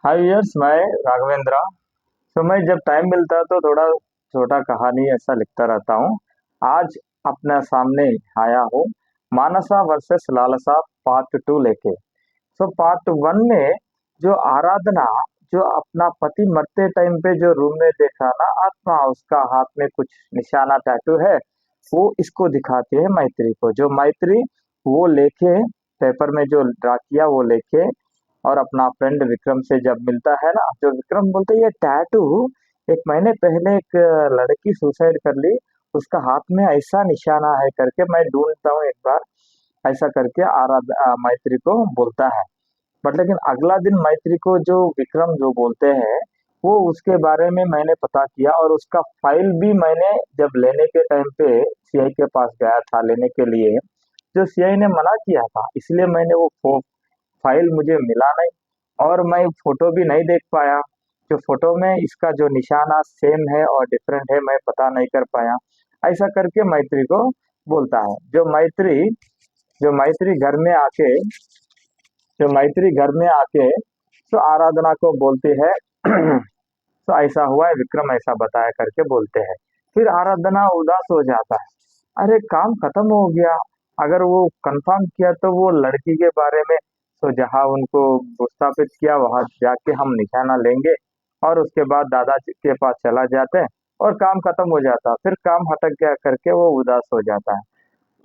Hi yes, मैं राघवेंद्रा। तो मैं जब टाइम मिलता है तो थोड़ा छोटा कहानी ऐसा लिखता रहता हूँ। आज अपने सामने आया हूँ मानसा वर्सेस लालसा पार्ट 2 लेके। तो पार्ट 1 में जो आराधना, जो अपना पति मरते टाइम पे जो रूम में देखा ना, आत्मा उसका हाथ में कुछ निशाना टैटू है, वो इसको दिखाती है मैत्री को। जो मैत्री वो लेके पेपर में जो ड्रा किया वो लेके और अपना फ्रेंड विक्रम से जब मिलता है ना, जो विक्रम बोलते हैं ये टैटू एक महीने पहले एक लड़की सुसाइड कर ली, उसका हाथ में ऐसा निशाना है करके मैं ढूंढता हूँ एक बार, ऐसा करके मैत्री को बोलता है। बट लेकिन अगला दिन मैत्री को जो विक्रम जो बोलते हैं, वो उसके बारे में मैंने पता किया और उसका फाइल भी मैंने जब लेने के टाइम पे सीआई के पास गया था लेने के लिए, जो सीआई ने मना किया था, इसलिए मैंने वो फाइल मुझे मिला नहीं और मैं फोटो भी नहीं देख पाया। जो फोटो में इसका जो निशाना सेम है और डिफरेंट है, मैं पता नहीं कर पाया। ऐसा करके मैत्री को बोलता है। जो मैत्री घर में आके जो मैत्री घर में आके तो आराधना को बोलती है तो ऐसा हुआ है, विक्रम ऐसा बताया करके बोलते हैं। फिर आराधना उदास हो जाता है। अरे काम खत्म हो गया। अगर वो कंफर्म किया तो वो लड़की के बारे में, तो जहाँ उनको स्थापित किया वहां जाके हम निशाना लेंगे और उसके बाद दादाजी के पास चला जाते हैं और काम खत्म हो जाता। फिर काम हटक गया करके वो उदास हो जाता है।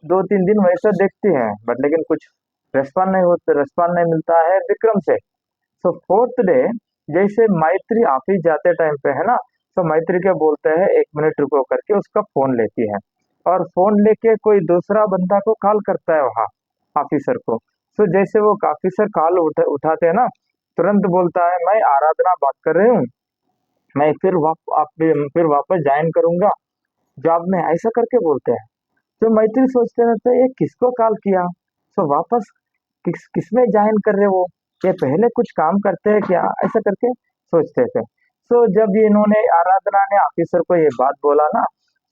2-3 दिन वैसे देखती है, बट लेकिन कुछ रेस्पॉन्ड नहीं मिलता है विक्रम से। तो फोर्थ डे जैसे मैत्री ऑफिस जाते टाइम पे है ना, तो मैत्री के बोलते हैं 1 मिनट रुको करके उसका फोन लेती है और फोन लेके कोई दूसरा बंदा को कॉल करता है वहाँ ऑफिसर को। तो जैसे वो ऑफिसर कॉल उठाते हैं ना, तुरंत बोलता है मैं आराधना बात कर रही हूँ, मैं फिर वापस ज्वाइन करूंगा जॉब में, ऐसा करके बोलते हैं। तो मैत्री सोचते रहते हैं ये किसको कॉल किया, तो वापस किसमें ज्वाइन कर रहे वो, ये पहले कुछ काम करते हैं क्या, ऐसा करके सोचते थे। तो जब ये इन्होंने आराधना ने ऑफिसर को ये बात बोला ना,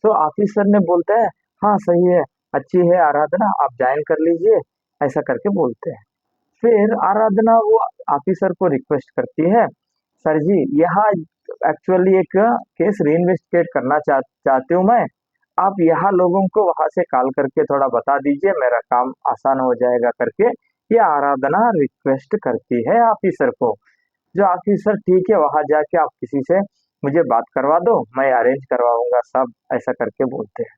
तो ऑफिसर ने बोलता है हाँ सही है, अच्छी है आराधना, आप ज्वाइन कर लीजिए, ऐसा करके बोलते हैं। फिर आराधना वो ऑफिसर को रिक्वेस्ट करती है, सर जी यहाँ एक्चुअली एक केस री इन्वेस्टिगेट करना चाहती हूँ मैं, आप यहाँ लोगों को वहां से कॉल करके थोड़ा बता दीजिए, मेरा काम आसान हो जाएगा करके ये आराधना रिक्वेस्ट करती है ऑफिसर को। जो ऑफिसर ठीक है, वहां जाके आप किसी से मुझे बात करवा दो, मैं अरेंज करवाऊंगा सब, ऐसा करके बोलते हैं।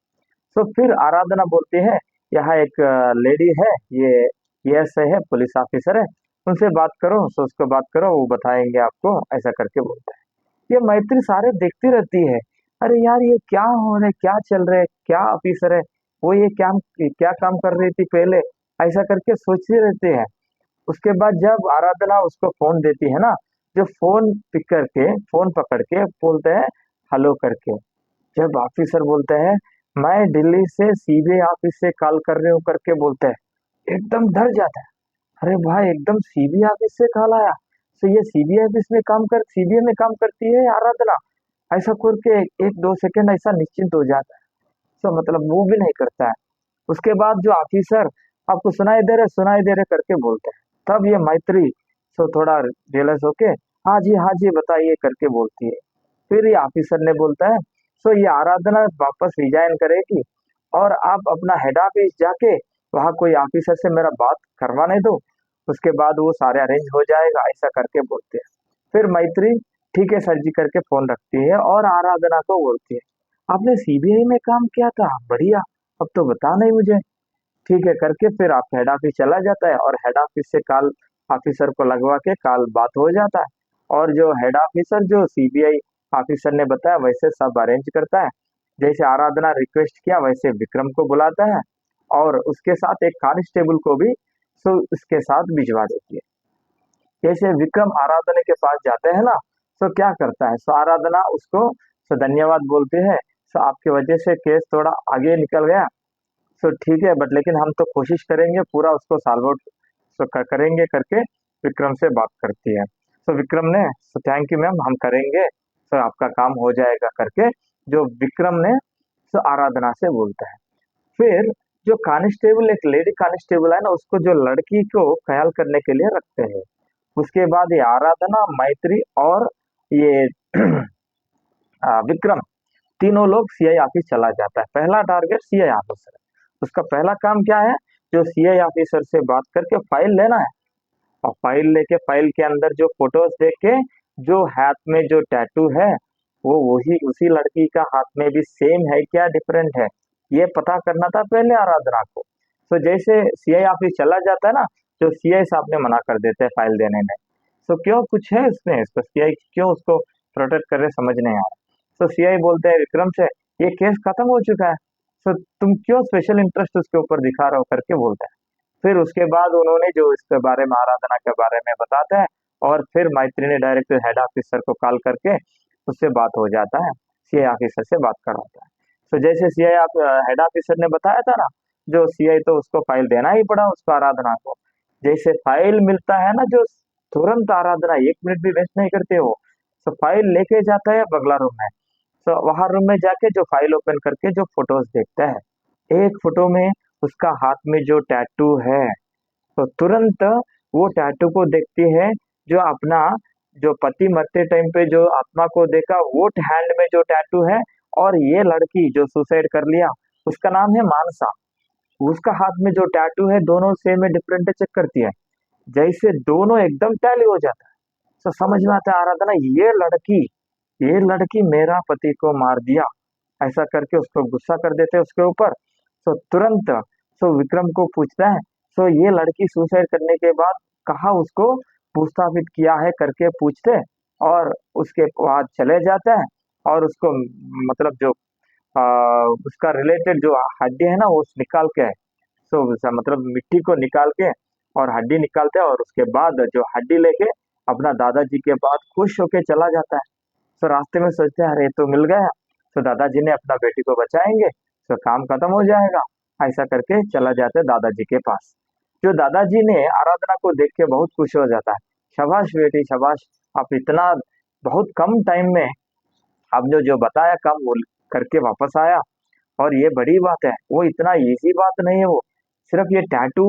तो फिर आराधना बोलती है यहाँ एक लेडी है, ये ऐसे है, पुलिस ऑफिसर है, उनसे बात करो, तो उसको बात करो, वो बताएंगे आपको, ऐसा करके बोलते हैं। ये मैत्री सारे देखती रहती है, अरे यार ये क्या हो रहा है, क्या चल रहा है, क्या ऑफिसर है वो, ये क्या काम कर रही थी पहले, ऐसा करके सोचती रहती है। उसके बाद जब आराधना उसको फोन देती है ना, जो फोन पिक करके फोन पकड़ के बोलते हैं हेलो करके, जब ऑफिसर बोलते हैं मैं दिल्ली से सीबीआई ऑफिस से कॉल कर रहे हूँ करके बोलते हैं, एकदम डर जाता है। अरे भाई एकदम सीबीआई ऑफिस से कॉल आया, तो ये सीबीआई में काम करती है आराधना, ऐसा करके 1-2 सेकंड ऐसा निश्चिंत हो जाता है। तो मतलब वो भी नहीं करता है। उसके बाद जो ऑफिसर आपको सुनाई दे रहे करके बोलते हैं, तब ये मैत्री तो थोड़ा रियलाइज होके हाँ जी बताइए करके बोलती है। फिर ये ऑफिसर ने बोलता है सो ये आराधना वापस रिजाइन करेगी और आप अपना हेड ऑफिस जाके वहाँ कोई ऑफिसर से मेरा बात करवाने दो, उसके बाद वो सारे अरेंज हो जाएगा, ऐसा करके बोलते हैं। फिर मैत्री ठीक है सर जी करके फोन रखती है और आराधना को बोलती है आपने सीबीआई में काम किया था, बढ़िया, अब तो बता नहीं मुझे। ठीक है करके फिर आप हेड ऑफिस चला जाता है और हेड ऑफिस से कॉल ऑफिसर को लगवा के कॉल बात हो जाता है। और जो हेड ऑफिसर जो सीबीआई ऑफिसर ने बताया वैसे सब अरेंज करता है, जैसे आराधना रिक्वेस्ट किया वैसे विक्रम को बुलाता है और उसके साथ एक कांस्टेबल को भी सो उसके साथ भिजवा देती है। जैसे विक्रम आराधना के पास जाते हैं ना, तो क्या करता है, सो आराधना उसको सो धन्यवाद बोलती है, सो आपकी वजह से केस थोड़ा आगे निकल गया, सो ठीक है, बट लेकिन हम तो कोशिश करेंगे पूरा उसको सॉल्व आउट करेंगे करके विक्रम से बात करती है। तो विक्रम ने सो थैंक यू मैम, हम करेंगे, सो आपका काम हो जाएगा करके जो विक्रम ने सो आराधना से बोलता है। फिर जो कांस्टेबल, एक लेडी कांस्टेबल है ना, उसको जो लड़की को ख्याल करने के लिए रखते हैं, उसके बाद ये आराधना, मैत्री और ये विक्रम, तीनों लोग सीआई ऑफिस चला जाता है। पहला टारगेट सीआई ऑफिसर है। उसका पहला काम क्या है, जो सीआई ऑफिसर से बात करके फाइल लेना है, और फाइल लेके फाइल के अंदर जो फोटोज देख के जो हाथ में जो टैटू है वो वही उसी लड़की का हाथ में भी सेम है क्या डिफरेंट है, ये पता करना था पहले आराधना को। तो जैसे सीआई ऑफिस चला जाता है ना, जो सीआई साहब ने मना कर देते हैं फाइल देने में। तो क्यों, कुछ है इसमें, इसको सीआई क्यों उसको प्रोटेक्ट कर रहे समझ नहीं आ रहा। तो सीआई बोलते हैं विक्रम से, ये केस खत्म हो चुका है, तो तुम क्यों स्पेशल इंटरेस्ट उसके ऊपर दिखा रहे हो करके बोलता है। फिर उसके बाद उन्होंने जो इसके बारे में, आराधना के बारे में बताता है, और फिर मैत्री ने डायरेक्ट हेड ऑफिसर को कॉल करके उससे बात हो जाता है, सीआई ऑफिसर से बात करवाता है। तो जैसे सीआई हेड ऑफिसर ने बताया था ना, जो सीआई, तो उसको फाइल देना ही पड़ा उसको, आराधना को। जैसे फाइल मिलता है ना, जो तुरंत आराधना 1 मिनट भी वेस्ट नहीं करते हो, तो फाइल लेके जाता है बगला रूम में। तो वहां रूम में जाके जो फाइल ओपन करके जो फोटोज देखता है, एक फोटो में उसका हाथ में जो टैटू है, तो तुरंत वो टैटू को देखती है, जो अपना, जो पति मरते टाइम पे जो आत्मा को देखा वो हैंड में जो टैटू है, और ये लड़की जो सुसाइड कर लिया उसका नाम है मानसा, उसका हाथ में जो टैटू है दोनों सेम है डिफरेंट है, चेक करती है, जैसे दोनों एकदम टैली हो जाता है। तो समझ में आता है आराधना, ये लड़की मेरा पति को मार दिया, ऐसा करके उसको गुस्सा कर देते हैं उसके ऊपर। तो तुरंत विक्रम को पूछता है, ये लड़की सुसाइड करने के बाद कहाँ उसको भूस्थापित किया है करके पूछते, और उसके बाद चले जाता है, और उसको मतलब जो आ, उसका रिलेटेड जो हड्डी है ना वो निकाल के, मतलब मिट्टी को निकाल के और हड्डी निकालते हैं, और उसके बाद जो हड्डी लेके अपना दादाजी के पास खुश होके चला जाता है। तो रास्ते में सोचते हैं अरे ये तो मिल गया, तो दादाजी ने अपना बेटी को बचाएंगे, तो काम खत्म हो जाएगा, ऐसा करके चला जाता है दादाजी के पास। जो दादाजी ने आराधना को देख के बहुत खुश हो जाता है, शाबाश बेटी शाबाश, आप इतना बहुत कम टाइम में आपने जो बताया काम वो करके वापस आया, और ये बड़ी बात है, वो इतना इजी बात नहीं है, वो सिर्फ ये टैटू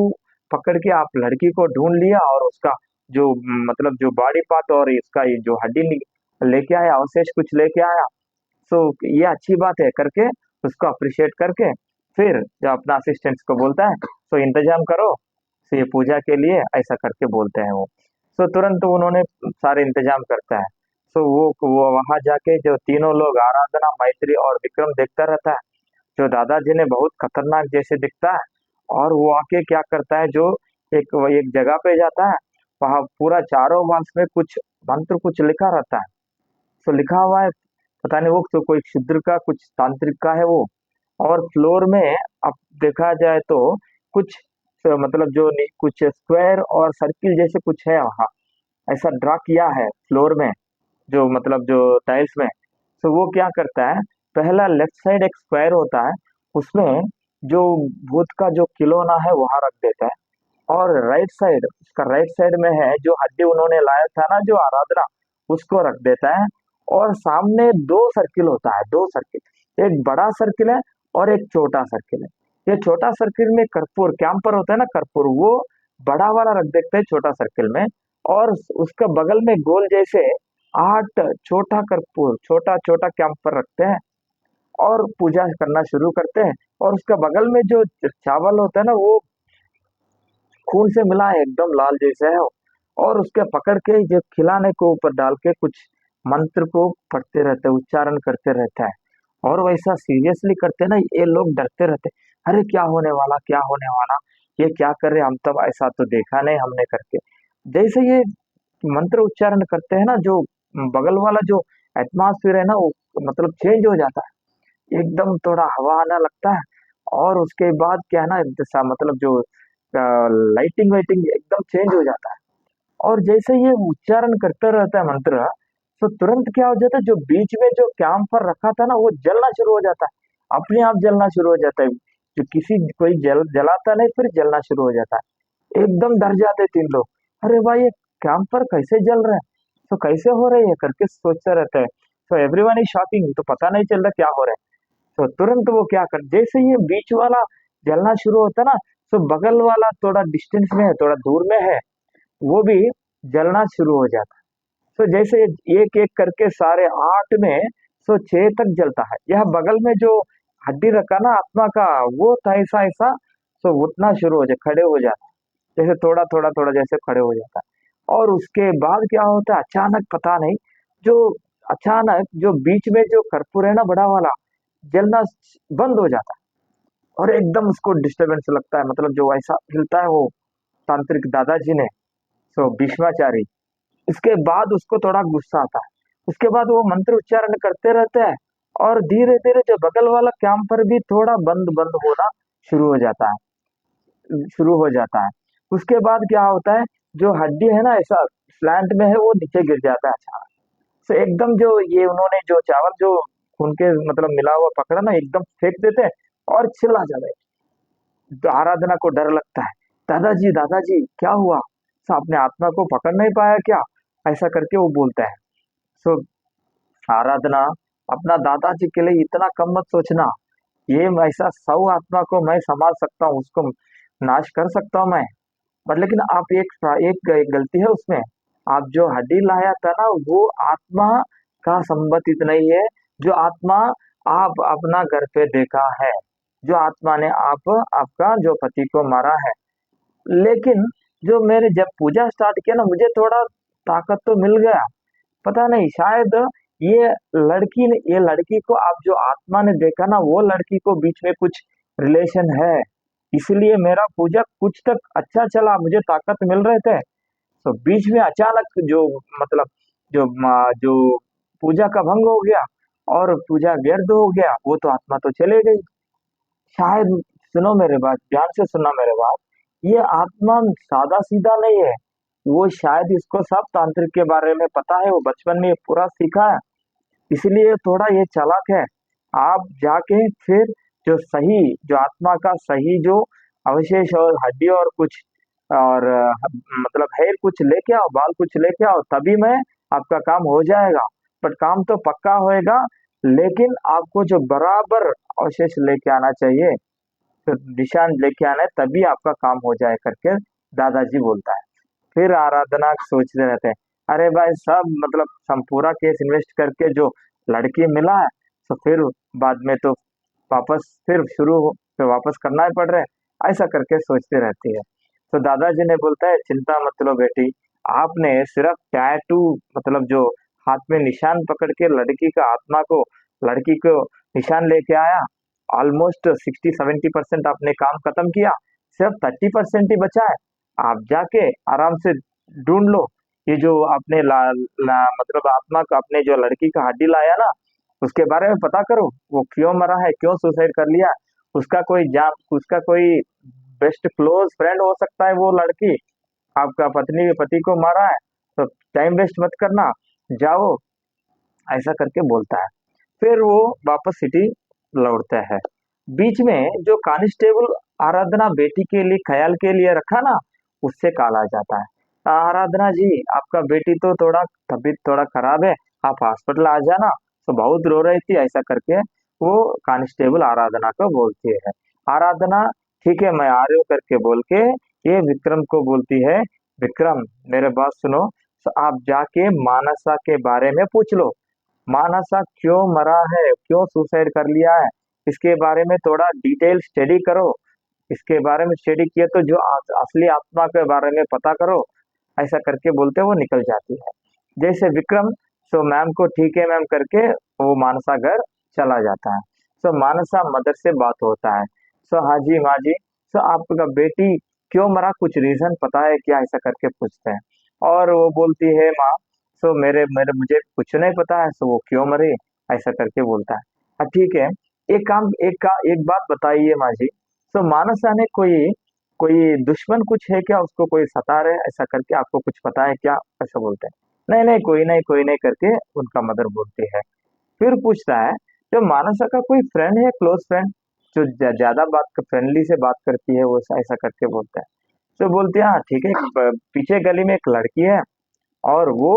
पकड़ के आप लड़की को ढूंढ लिया, और उसका जो मतलब जो बॉडी पार्ट और इसका ये जो हड्डी लेके आया, अवशेष कुछ लेके आया, सो ये अच्छी बात है करके उसको अप्रिशिएट करके, फिर जो अपना असिस्टेंट्स को बोलता है, इंतजाम करो, ये पूजा के लिए, ऐसा करके बोलते हैं वो। तुरंत उन्होंने सारे इंतजाम करता है। वो वहां जाके जो तीनों लोग, आराधना, मैत्री और विक्रम, देखता रहता है, जो दादाजी ने बहुत खतरनाक जैसे दिखता है, और वो आके क्या करता है, जो एक जगह पे जाता है, वहां पूरा चारों वॉल्स में कुछ मंत्र कुछ लिखा रहता है। लिखा हुआ है, पता नहीं वो तो कोई क्षुद्र का कुछ तांत्रिक का है वो। और फ्लोर में अब देखा जाए तो कुछ मतलब जो कुछ स्क्वायर और सर्किल जैसे कुछ है वहाँ, ऐसा ड्रा किया है फ्लोर में, जो मतलब जो टाइल्स में। वो क्या करता है, पहला लेफ्ट साइड एक स्क्वायर होता है, उसमें जो भूत का जो खिलौना है वहां रख देता है, और राइट साइड, उसका राइट साइड में है जो हड्डी उन्होंने लाया था ना जो आराधना, उसको रख देता है। और सामने दो सर्किल होता है, दो सर्किल, एक बड़ा सर्किल है और एक छोटा सर्किल है। ये छोटा सर्किल में कर्पूर कैंपर होता है ना, कर्पूर, वो बड़ा वाला रख देते हैं छोटा सर्किल में, और उसका बगल में गोल जैसे 8 छोटा कर्पूर, छोटा छोटा कैंपर रखते हैं, और पूजा करना शुरू करते हैं। और उसका बगल में जो चावल होता है ना, वो खून से मिला है, एकदम लाल जैसा है, और उसके पकड़ के जो खिलाने को ऊपर डाल के कुछ मंत्र को पढ़ते रहते हैं, उच्चारण करते रहता है। और वैसा सीरियसली करते हैं ना, ये लोग डरते रहते हैं, अरे क्या होने वाला, क्या होने वाला, ये क्या कर रहे, हम तब ऐसा तो देखा नहीं हमने करके। जैसे ये मंत्र उच्चारण करते हैं ना, जो बगल वाला जो एटमॉस्फेयर है ना, वो मतलब चेंज हो जाता है, एकदम थोड़ा हवा आना लगता है। और उसके बाद क्या है ना, जैसा मतलब जो लाइटिंग वाइटिंग एकदम चेंज हो जाता है। और जैसे ये उच्चारण करता रहता है मंत्र, तो तुरंत क्या हो जाता है, जो बीच में जो कैंपर रखा था ना वो जलना शुरू हो जाता है, अपने आप जलना शुरू हो जाता है। जो किसी कोई जलाता नहीं, फिर जलना शुरू हो जाता है। एकदम डर जाते हैं तीन लोग, अरे भाई ये कैंपर कैसे जल रहा है, तो कैसे हो रही है करके सोचते रहते हैं। एवरीवन इज शॉकिंग, तो पता नहीं चल रहा क्या हो रहा है। तुरंत वो क्या कर, जैसे ये बीच वाला जलना शुरू होता है ना, बगल वाला थोड़ा डिस्टेंस में है, थोड़ा दूर में है, वो भी जलना शुरू हो जाता है। तो जैसे एक एक करके सारे 8 में 6 तक जलता है। यह बगल में जो हड्डी रखा ना आत्मा का, वो था ऐसा ऐसा उठना शुरू हो जाए, खड़े हो जाता है। जैसे थोड़ा थोड़ा थोड़ा जैसे खड़े हो जाता है। और उसके बाद क्या होता है, अचानक पता नहीं, जो अचानक जो बीच में जो कर्पूर है ना बड़ा वाला, जलना बंद हो जाता है। और एकदम उसको डिस्टरबेंस लगता है, मतलब जो ऐसा हिलता है वो तांत्रिक दादाजी ने, भीष्माचारी। इसके बाद उसको थोड़ा गुस्सा आता है। उसके बाद वो मंत्र उच्चारण करते रहते हैं, और धीरे धीरे जो बगल वाला कैंपर भी थोड़ा बंद बंद होना शुरू हो जाता है, शुरू हो जाता है। उसके बाद क्या होता है, जो हड्डी है ना ऐसा स्लैंट में है, वो नीचे गिर जाता है अचानक से। एकदम जो ये उन्होंने जो चावल जो खून के मतलब मिला हुआ पकड़ा ना, एकदम फेंक देते हैं और चिल्ला जाते हैं। तो आराधना को डर लगता है, दादाजी दादाजी क्या हुआ, आपने आत्मा को पकड़ नहीं पाया क्या, ऐसा करके वो बोलता है। सो आराधना, अपना दादाजी के लिए इतना कम मत सोचना। ये ऐसा 100 आत्मा को मैं संभाल सकता हूँ, उसको नाश कर सकता हूँ मैं। पर लेकिन आप एक गलती है उसमें। आप जो हड्डी लाया था ना, वो आत्मा का संबंधित नहीं है। जो आत्मा आप अपना घर पे देखा है, जो आत्मा ने आपका जो पति को मारा है। लेकिन जो मैंने जब पूजा स्टार्ट किया ना, मुझे थोड़ा ताकत तो मिल गया। पता नहीं, शायद ये ये लड़की को आप जो आत्मा ने देखा ना, वो लड़की को बीच में कुछ रिलेशन है, इसलिए मेरा पूजा कुछ तक अच्छा चला, मुझे ताकत मिल रहे थे। तो बीच में अचानक जो मतलब जो पूजा का भंग हो गया और पूजा व्यर्थ हो गया, वो तो आत्मा तो चले गई। शायद, सुनो मेरे बात, ध्यान से सुनना मेरे बात। ये आत्मा सादा सीधा नहीं है। वो शायद इसको सब तांत्रिक के बारे में पता है, वो बचपन में ये पूरा सीखा है, इसलिए थोड़ा ये चालाक है। आप जाके फिर जो आत्मा का सही जो अवशेष और हड्डी और कुछ और मतलब हेयर कुछ लेके आओ, बाल कुछ लेके आओ, तभी मैं आपका काम हो जाएगा। पर काम तो पक्का होएगा, लेकिन आपको जो बराबर अवशेष लेके आना चाहिए, तो निशान लेके आना है, तभी आपका काम हो जाए करके दादाजी बोलता है। फिर आराधना सोचते रहते हैं, अरे भाई सब मतलब हम पूरा केस इन्वेस्ट करके जो लड़की मिला है, तो फिर बाद में तो वापस फिर फिर वापस करना ही पड़ रहा है, ऐसा करके सोचते रहती है। तो दादाजी ने बोलता है, चिंता मत लो बेटी, आपने सिर्फ टैटू मतलब जो हाथ में निशान पकड़ के लड़की को निशान लेके आया, ऑलमोस्ट 60-70% आपने काम खत्म किया, सिर्फ 30% ही बचा है। आप जाके आराम से ढूंढ लो, ये जो आपने मतलब आत्मा का अपने जो लड़की का हड्डी लाया ना, उसके बारे में पता करो, वो क्यों मरा है, क्यों सुसाइड कर लिया। उसका कोई बेस्ट क्लोज फ्रेंड हो सकता है वो लड़की, आपका पति को मारा है, तो टाइम वेस्ट मत करना, जाओ, ऐसा करके बोलता है। फिर वो वापस सिटी लौटता है। बीच में जो कांस्टेबल आराधना बेटी के लिए ख्याल के लिए रखा ना, उससे कॉल आ जाता है, आराधना जी आपका बेटी तो थोड़ा तबीयत थोड़ा खराब है, आप हॉस्पिटल आ जाना, तो बहुत रो रही थी, ऐसा करके वो कांस्टेबल आराधना को बोलती है। आराधना ठीक है मैं आ रही हूँ करके बोल के ये विक्रम को बोलती है, विक्रम मेरे बात सुनो, तो आप जाके मानसा के बारे में पूछ लो, मानसा क्यों मरा है, क्यों सुसाइड कर लिया है, इसके बारे में थोड़ा डिटेल स्टडी करो। इसके बारे में स्टडी किया तो जो असली आत्मा के बारे में पता करो, ऐसा करके बोलते वो निकल जाती है। जैसे विक्रम मैम को ठीक है मैम करके वो मानसा घर चला जाता है। मानसा मदर से बात होता है, हाँ जी माँ जी, आपका बेटी क्यों मरा, कुछ रीजन पता है क्या, ऐसा करके पूछते हैं। और वो बोलती है, माँ मेरे मेरे मुझे कुछ नहीं पता है, वो क्यों मरी, ऐसा करके बोलता है। हाँ ठीक है, एक बात बताइए माँ जी, मानसा ने कोई कोई दुश्मन कुछ है क्या, उसको कोई सता रहे, ऐसा करके आपको कुछ पता है क्या, ऐसा बोलते हैं। नहीं नहीं कोई नहीं करके उनका मदर बोलती है। फिर पूछता है, जो मानसा का कोई फ्रेंड है, क्लोज फ्रेंड, जो ज्यादा बात फ्रेंडली से बात करती है, वो ऐसा करके बोलता है। बोलती है, हाँ ठीक है, पीछे गली में एक लड़की है, और वो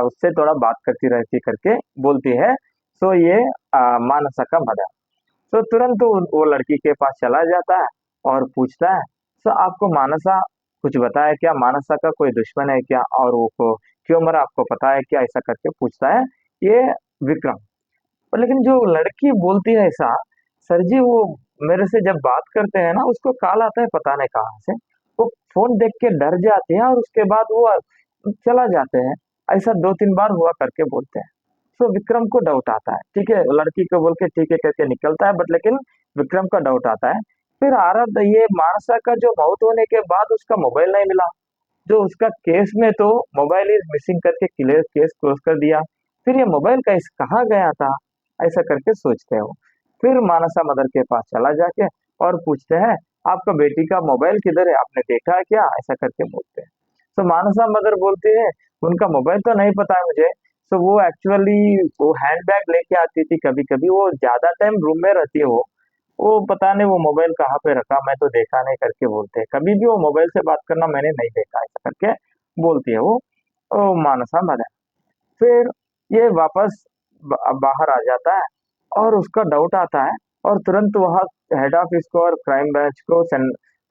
उससे थोड़ा बात करती रहती करके बोलती है। ये मानसा का मदर, तुरंत वो लड़की के पास चला जाता है और पूछता है, आपको मानसा कुछ बताया क्या, मानसा का कोई दुश्मन है क्या, और वो को क्यों मरा आपको पता है क्या, ऐसा करके पूछता है ये विक्रम। पर लेकिन जो लड़की बोलती है ऐसा, सर जी वो मेरे से जब बात करते हैं ना उसको कॉल आता है पता नहीं कहाँ से, वो फोन देख के डर जाते हैं और उसके बाद वो चला जाते हैं। ऐसा 2-3 बार हुआ करके बोलते हैं। तो विक्रम को डाउट आता है, ठीक है लड़की को बोल के ठीक है करके निकलता है, बट लेकिन विक्रम का डाउट आता है। फिर आरब ये मानसा का जो मौत होने के बाद उसका मोबाइल नहीं मिला, जो उसका केस में तो मोबाइल इज मिसिंग करके क्लियर केस क्लोज कर दिया। फिर ये मोबाइल कैसे कहाँ गया था, ऐसा करके सोचते हो। फिर मानसा मदर के पास चला जाके और पूछते हैं आपका बेटी का मोबाइल किधर है, आपने देखा है क्या, ऐसा करके बोलते हैं। तो मानसा मदर बोलती है उनका मोबाइल तो नहीं पता है मुझे। तो वो एक्चुअली वो हैंडबैग लेके आती थी कभी कभी, वो ज्यादा टाइम रूम में रहती है वो पता नहीं वो मोबाइल कहाँ पे रखा, मैं तो देखा नहीं करके बोलते हैं, कभी भी वो मोबाइल से बात करना मैंने नहीं देखा, ऐसा करके बोलती है वो मानसा मदर। फिर ये वापस बाहर आ जाता है और उसका डाउट आता है, और तुरंत वहाँ हेड ऑफिस को और क्राइम ब्रांच को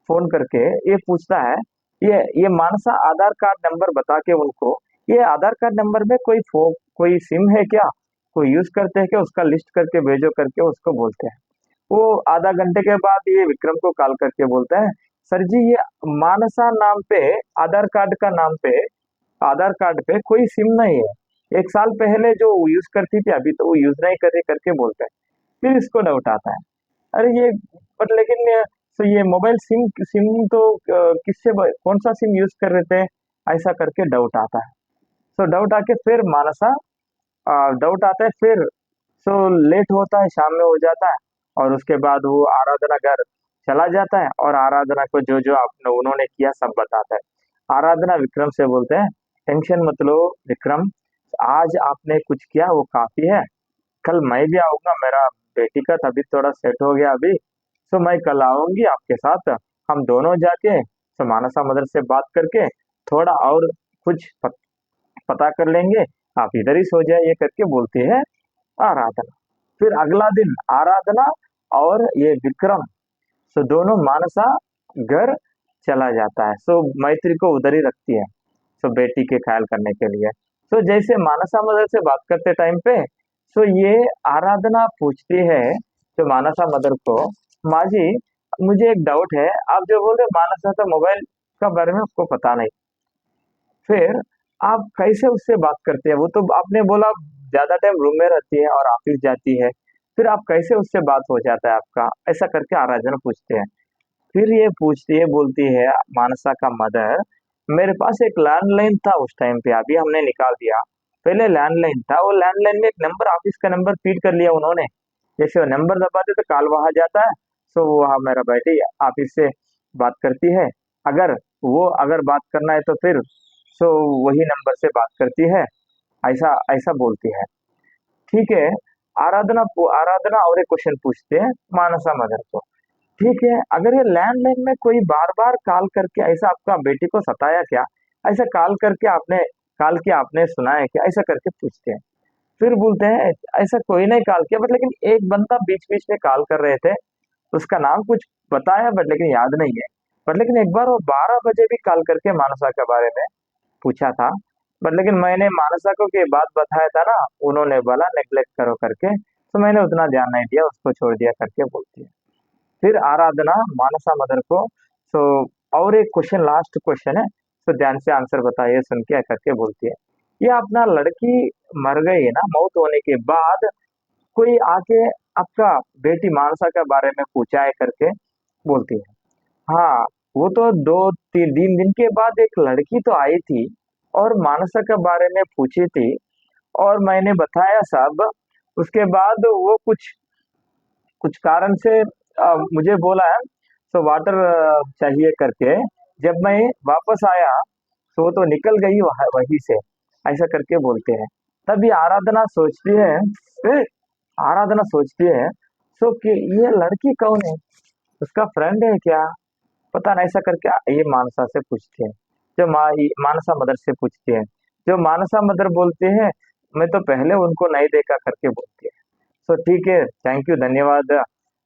फोन करके ये पूछता है, ये मानसा आधार कार्ड नंबर बता के उनको, ये आधार कार्ड नंबर में कोई सिम है क्या, कोई यूज करते हैं क्या, उसका लिस्ट करके भेजो करके उसको बोलते हैं। वो आधा घंटे के बाद ये विक्रम को कॉल करके बोलता है सर जी ये मानसा नाम पे आधार कार्ड का नाम पे आधार कार्ड पे कोई सिम नहीं है, 1 साल पहले जो यूज करती थी अभी तो वो यूज नहीं कर रही करके बोलते हैं। फिर इसको डाउट आता है, अरे ये बट लेकिन तो ये मोबाइल सिम सिम तो कौन सा सिम यूज कर रहे थे, ऐसा करके डाउट आता है। तो डाउट आके फिर मानसा डाउट आता है फिर। सो लेट होता है, शाम में हो जाता है, और उसके बाद वो आराधना घर चला जाता है और आराधना को जो जो आपने उन्होंने किया सब बताता है। आराधना विक्रम से बोलते हैं टेंशन मत लो विक्रम, आज आपने कुछ किया वो काफी है, कल मैं भी आऊंगा, मेरा बेटी का तबीयत थोड़ा सेट हो गया अभी, तो मैं कल आऊंगी आपके साथ, हम दोनों जाके तो मानसा मदर से बात करके थोड़ा और कुछ पता कर लेंगे, आप इधर ही सो जाइए करके बोलती है आराधना। फिर अगला दिन आराधना और ये विक्रम सो दोनों मानसा घर चला जाता है, सो मैत्री को उधर ही रखती है, सो बेटी के ख्याल करने के लिए। सो जैसे मानसा मदर से बात करते टाइम पे सो ये आराधना पूछती है तो मानसा मदर को, माँ जी मुझे एक डाउट है, आप जो बोल रहे मानसा तो मोबाइल का बारे में आपको पता नहीं, फिर आप कैसे उससे बात करते हैं, वो तो आपने बोला ज्यादा टाइम रूम में रहती है और ऑफिस जाती है, फिर आप कैसे उससे बात हो जाता है आपका, ऐसा करके आराधना पूछते हैं। फिर ये पूछती है बोलती है मानसा का मदर, मेरे पास एक लैंडलाइन था उस टाइम पे, अभी हमने निकाल दिया, पहले लैंडलाइन था, वो लैंडलाइन में एक नंबर ऑफिस का नंबर फीड कर लिया उन्होंने, जैसे वो नंबर दबाते तो कॉल वहां जाता है, सो वहाँ मेरा बेटी ऑफिस से बात करती है, अगर अगर बात करना है तो फिर सो वही नंबर से बात करती है, ऐसा ऐसा बोलती है। ठीक है। आराधना और एक क्वेश्चन पूछते हैं मानसा मदर को, ठीक है अगर ये लैंडलाइन में कोई बार बार कॉल करके ऐसा आपका बेटी को सताया क्या, ऐसा कॉल किया आपने सुना है क्या, ऐसा करके पूछते हैं। फिर बोलते हैं ऐसा कोई नहीं कॉल किया, बट लेकिन एक बंदा बीच बीच में कॉल कर रहे थे, उसका नाम कुछ बताया बट लेकिन याद नहीं है, बट लेकिन एक बार वो 12 बजे भी कॉल करके मानसा के बारे में पूछा था, बट लेकिन मैंने मानसा को की बात बताया था ना, उन्होंने बोला नेग्लेक्ट करो करके, तो मैंने उतना ध्यान नहीं दिया, उसको छोड़ दिया करके बोलती है। फिर आराधना मानसा मदर को सो और एक क्वेश्चन लास्ट क्वेश्चन है, तो ध्यान से आंसर बताइए सुन के करके बोलती है, ये अपना लड़की मर गई है ना, मौत होने के बाद कोई आके आपका बेटी मानसा के बारे में पूछा है करके बोलती है। हाँ, वो तो 2-3 दिन के बाद एक लड़की तो आई थी और मानसा के बारे में पूछी थी, और मैंने बताया सब, उसके बाद वो कुछ कुछ कारण से मुझे बोला है तो वाटर चाहिए करके, जब मैं वापस आया तो वो तो निकल गई वहीं से, ऐसा करके बोलते हैं। तभी ए, आराधना सोचती है सो कि ये लड़की कौन है, उसका फ्रेंड है क्या, पता नहीं, ऐसा करके ये मानसा से पूछती है, जो मानसा मदर से पूछती है, जो मानसा मदर बोलते हैं मैं तो पहले उनको नहीं देखा करके बोलती है। तो ठीक है, थैंक यू, धन्यवाद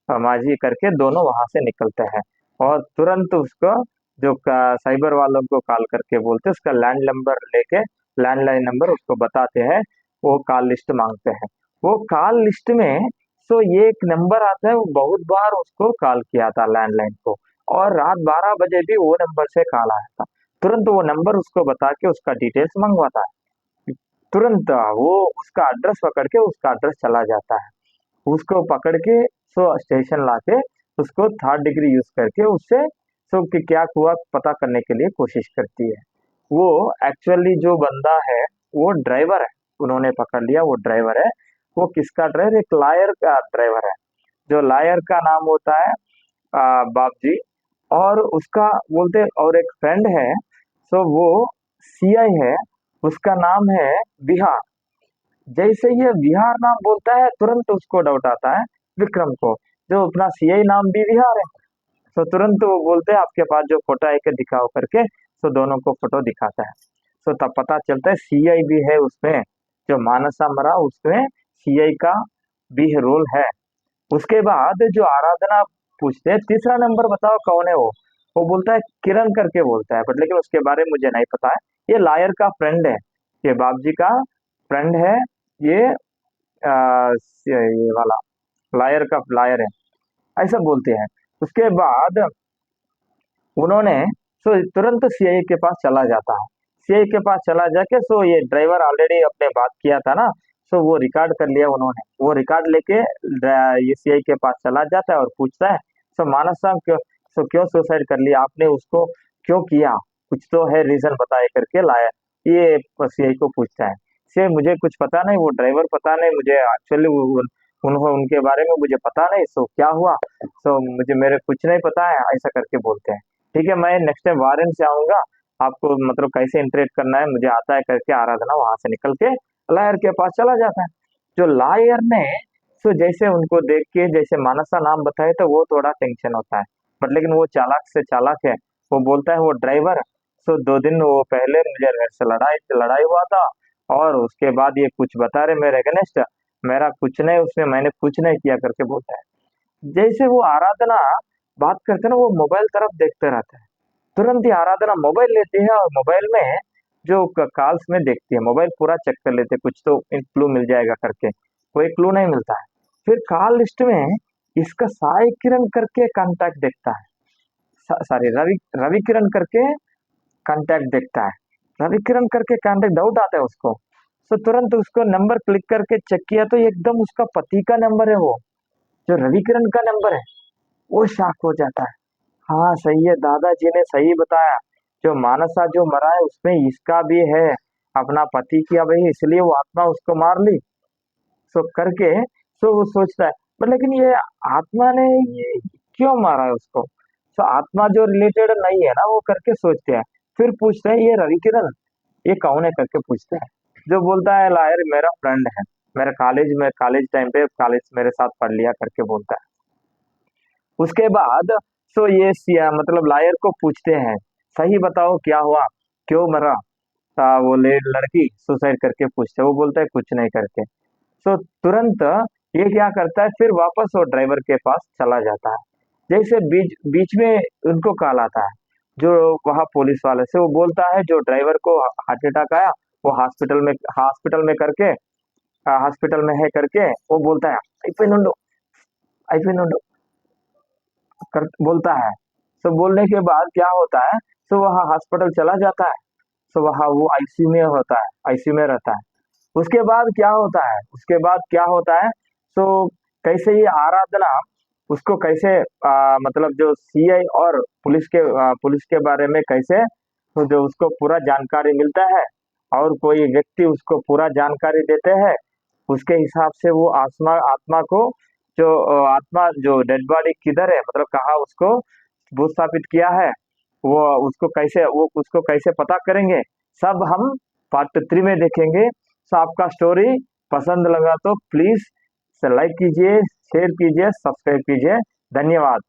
माँ जी करके दोनों वहां से निकलते हैं, और तुरंत उसको जो साइबर वालों को कॉल करके बोलते हैं, उसका लैंड नंबर लेके, लैंडलाइन नंबर उसको बताते हैं, वो कॉल लिस्ट मांगते हैं। वो कॉल लिस्ट में सो ये एक नंबर आता है, वो बहुत बार उसको कॉल किया था लैंडलाइन को, और रात 12 बजे भी वो नंबर से कॉल आया था। तुरंत वो नंबर उसको बता के उसका डिटेल्स मंगवाता है। तुरंत वो उसका एड्रेस पकड़ के उसका एड्रेस चला जाता है, उसको पकड़ के सो स्टेशन लाके उसको थर्ड डिग्री यूज करके उससे सो कि क्या हुआ पता करने के लिए कोशिश करती है। वो एक्चुअली जो बंदा है वो ड्राइवर है, उन्होंने पकड़ लिया वो ड्राइवर है। वो किसका ड्राइवर? एक लायर का ड्राइवर है। जो लायर का नाम होता है बापजी, और उसका बोलते और एक फ्रेंड है, सो वो सीआई है, उसका नाम है बिहार। जैसे ये बिहार नाम बोलता है तुरंत उसको डाउट आता है विक्रम को, जो अपना सीआई नाम भी बिहार है। तो तुरंत वो बोलते हैं आपके पास जो फोटो है के दिखाओ करके, तो दोनों को फोटो दिखाता है। तो तब पता चलता है सीआई भी है उसमें, जो मानसा मरा उसमें सीआई का भी रोल है। उसके बाद जो आराधना पूछते हैं तीसरा नंबर बताओ कौन है वो बोलता है किरण करके बोलता है, बट लेकिन उसके बारे में मुझे नहीं पता है। ये लायर का फ्रेंड है, ये बाबजी का फ्रेंड है, ये ये वाला लायर का लायर है, ऐसा बोलते हैं। उसके बाद उन्होंने सो तुरंत सीआई के पास चला जाता है। सीआई के पास चला जाके सो ये ड्राइवर ऑलरेडी अपने बात किया था ना, सो वो रिकॉर्ड कर लिया उन्होंने। वो रिकॉर्ड लेके ये सीआई के पास चला जाता है और पूछता है, सो मानस साहब क्यों, सो क्यों सुसाइड कर लिया आपने, उसको क्यों किया, कुछ तो है रीजन बताए करके लाया। ये सीआई को पूछता है। सीआई मुझे कुछ पता नहीं, वो ड्राइवर पता नहीं मुझे एक्चुअली, उनके बारे में मुझे पता नहीं, सो क्या हुआ, सो मुझे मेरे कुछ नहीं पता है, ऐसा करके बोलते हैं। ठीक है, मैं नेक्स्ट टाइम वारंट से आऊंगा, आपको मतलब कैसे इंटरेक्ट करना है मुझे आता है करके आराधना वहां से निकल के लायर के पास चला जाता है। जो लायर ने सो जैसे उनको देख के जैसे मानसा नाम बताए तो वो थोड़ा टेंशन होता है, बट लेकिन वो चालाक से चालाक है। वो बोलता है वो ड्राइवर, सो 2 दिन वो पहले मुझे मेरे से लड़ाई लड़ाई हुआ था, और उसके बाद ये कुछ बता रहे मेरे अगेंस्ट, मेरा कुछ नहीं उसमें, मैंने कुछ नहीं किया करके बोलता है। जैसे वो आराधना बात करते ना वो मोबाइल तरफ देखते रहता है। तुरंत ही आराधना मोबाइल लेती है और मोबाइल में जो कॉल्स में देखती है, मोबाइल पूरा चेक कर लेते हैं, कुछ तो क्लू मिल जाएगा करके, कोई क्लू नहीं मिलता है। फिर कॉल लिस्ट में इसका साई किरण करके कांटेक्ट देखता है, सॉरी रवि रवि किरण करके कांटेक्ट देखता है। रवि किरण करके कांटेक्ट डाउट आता है उसको, तो तुरंत उसको नंबर क्लिक करके चेक किया तो एकदम उसका पति का नंबर है, वो जो रवि किरण का नंबर है। वो शॉक हो जाता है, हाँ सही है, दादाजी ने सही बताया, जो मानसा जो मरा है उसमें इसका भी है, अपना पति किया भाई, इसलिए वो आत्मा उसको मार ली। सो करके सो वो सोचता है, पर लेकिन ये आत्मा ने ये क्यों मारा है उसको, सो आत्मा जो रिलेटेड नहीं है ना वो करके सोचते हैं। फिर पूछते हैं ये रवि किरण ये कौन है करके पूछते हैं। जो बोलता है लायर मेरा फ्रेंड है, मेरा कॉलेज में कॉलेज टाइम पे कॉलेज मेरे साथ पढ़ लिया करके बोलता है। उसके बाद सो ये मतलब लायर को पूछते हैं सही बताओ क्या हुआ, क्यों मरा वो लड़की सुसाइड करके पूछते हैं। वो बोलता है कुछ नहीं करके। सो तुरंत ये क्या करता है, फिर वापस वो ड्राइवर के पास चला जाता है। जैसे बीच बीच में उनको कॉल आता है जो वहाँ पुलिस वाले से, वो बोलता है जो ड्राइवर को हार्ट अटैक आया वो हॉस्पिटल में करके हॉस्पिटल में है करके, वो बोलता है అయిపోయిండు అయిపోయిండు कर बोलता है। तो बोलने के बाद क्या होता है, तो वहाँ हॉस्पिटल चला जाता है। तो वहाँ वो आईसीयू में होता है, आईसीयू में रहता है। उसके बाद क्या होता है, उसके बाद क्या होता है, तो कैसे ये आराधना उसको कैसे मतलब जो सीआई और पुलिस के बारे में कैसे, तो जो उसको पूरा जानकारी मिलता है और कोई व्यक्ति उसको पूरा जानकारी देते हैं, उसके हिसाब से वो आत्मा आत्मा को जो आत्मा जो डेड बॉडी किधर है मतलब कहाँ उसको भूस्थापित किया है, वो उसको कैसे पता करेंगे, सब हम पार्ट 3 में देखेंगे। तो आपका स्टोरी पसंद लगा तो प्लीज लाइक कीजिए, शेयर कीजिए, सब्सक्राइब कीजिए। धन्यवाद।